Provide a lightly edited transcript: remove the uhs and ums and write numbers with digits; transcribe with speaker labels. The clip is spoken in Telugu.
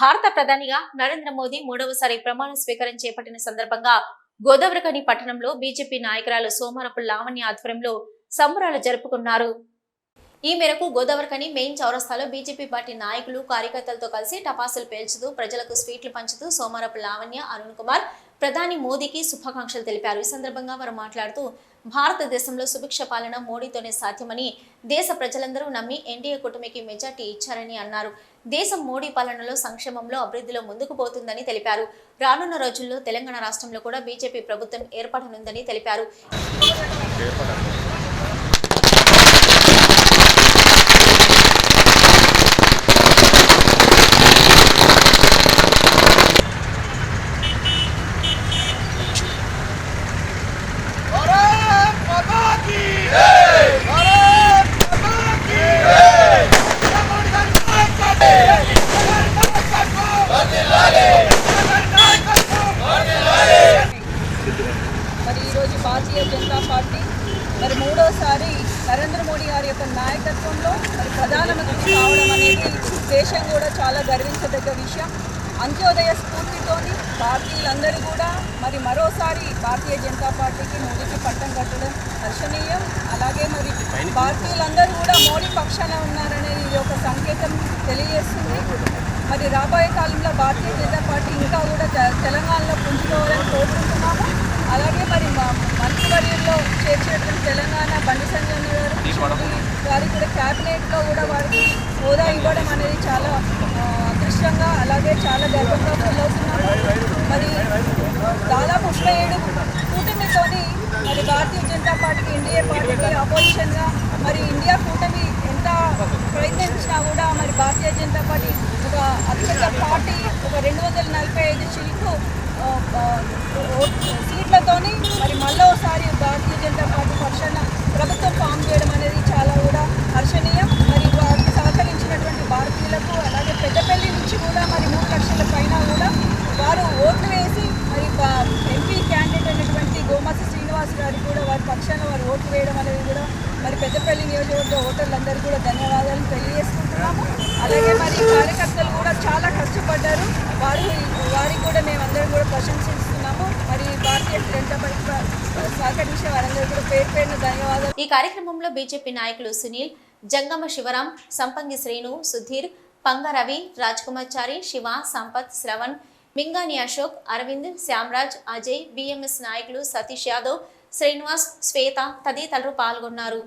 Speaker 1: భారత ప్రధానిగా నరేంద్ర మోదీ మూడవసారి ప్రమాణ స్వీకారం చేపట్టిన సందర్భంగా గోదావరిఖని పట్టణంలో బీజేపీ నాయకురాలు సోమరపు లావణ్య ఆధ్వర్యంలో సంబరాలు జరుపుకున్నారు. ఈ మేరకు గోదావరిఖని మెయిన్ చౌరస్తాలో బీజేపీ పార్టీ నాయకులు కార్యకర్తలతో కలిసి టపాసులు పేల్చుతూ ప్రజలకు స్వీట్లు పంచుతూ సోమరపు లావణ్య, అరుణ్ కుమార్ ప్రధాని మోదీకి శుభాకాంక్షలు తెలిపారు. ఈ సందర్భంగా వారు మాట్లాడుతూ భారతదేశంలో సుభిక్ష పాలన మోడీతోనే సాధ్యమని, దేశ ప్రజలందరూ నమ్మి ఎన్డీఏ కూటమికి మెజార్టీ ఇచ్చారని అన్నారు. దేశం మోడీ పాలనలో సంక్షేమంలో అభివృద్ధిలో ముందుకు పోతుందని తెలిపారు. రానున్న రోజుల్లో తెలంగాణ రాష్ట్రంలో కూడా బీజేపీ ప్రభుత్వం ఏర్పడనుందని తెలిపారు.
Speaker 2: भारतीय जनता पार्टी మరి మూడోసారి నరేంద్ర మోడీ గారి యొక్క నాయకత్వంలో మరి ప్రధానమంత్రి కావడం అనేది దేశం కూడా చాలా గర్వించదగ్గ విషయం. అంత్యోదయ స్ఫూర్తితోని భారతీయులందరూ కూడా మరి మరోసారి భారతీయ జనతా పార్టీకి మోడీకి పట్టం కట్టడం హర్షణీయం. అలాగే మరి భారతీయులందరూ కూడా మోడీ పక్షాన ఉన్నారనేది ఇది ఒక సంకేతం తెలియజేస్తుంది. మరి రాబోయే కాలంలో భారతీయ జనతా పార్టీ ఇంకా కూడా తెలంగాణలో పుంజుకోవాలని కోరుకుంటున్నాము. అలాగే మరి మంత్రివర్యుల్లో చేర్చినటువంటి తెలంగాణ బండి సంజయ్ గారికి కూడా క్యాబినెట్లో కూడా వారికి హోదా ఇవ్వడం అనేది చాలా అదృష్టంగా, అలాగే చాలా గర్వంగా ఫీల్ అవుతున్నాము. మరి దాదాపు 37 కూటమితోని మరి భారతీయ జనతా పార్టీకి ఎన్డీఏ పార్టీకి అపోజిషన్గా మరి ఇండియా కూటమి ఎంత ప్రయత్నించినా కూడా మరి భారతీయ జనతా పార్టీ ఒక అత్యంత పార్టీ ఒక 245 సీట్లతోని మరి మళ్ళీ ఒకసారి భారతీయ జనతా పార్టీ పక్షాన ప్రభుత్వం ఫామ్ చేయడం అనేది చాలా కూడా హర్షణీయం. మరి వారికి సహకరించినటువంటి భారతీయులకు, అలాగే పెద్దపల్లి నుంచి కూడా మరి 3 లక్షల పైన కూడా వారు ఓట్లు వేసి మరి ఎంపీ క్యాండిడేట్ అయినటువంటి గోమాసి శ్రీనివాస్ గారికి కూడా వారి పక్షాన వారు ఓట్లు వేయడం అనేది కూడా మరి పెద్దపల్లి నియోజకవర్గ ఓటర్లందరూ కూడా ధన్యవాదాలు తెలియజేసుకుంటున్నాము. అలాగే మరి కార్యకర్తలు కూడా చాలా కష్టపడ్డారు. వారికి కూడా మేమందరం కూడా ప్రశంసిస్తున్నాము. మరి భారతీయ జనతా పార్టీ సహకరించే వారందరూ కూడా పేరు పేరున ధన్యవాదాలు.
Speaker 1: ఈ కార్యక్రమంలో బీజేపీ నాయకులు సునీల్, జంగమ శివరాం, సంపంగి శ్రీను, సుధీర్, పంగరవి, రాజ్ కుమార్ చారి, శివ, సంపత్, శ్రవణ్, మింగాని అశోక్, అరవింద్, శ్యామరాజ్, అజయ్, బిఎంఎస్ నాయకులు సతీష్ యాదవ్, శ్రీనివాస్, శ్వేత తదితరులు పాల్గొన్నారు.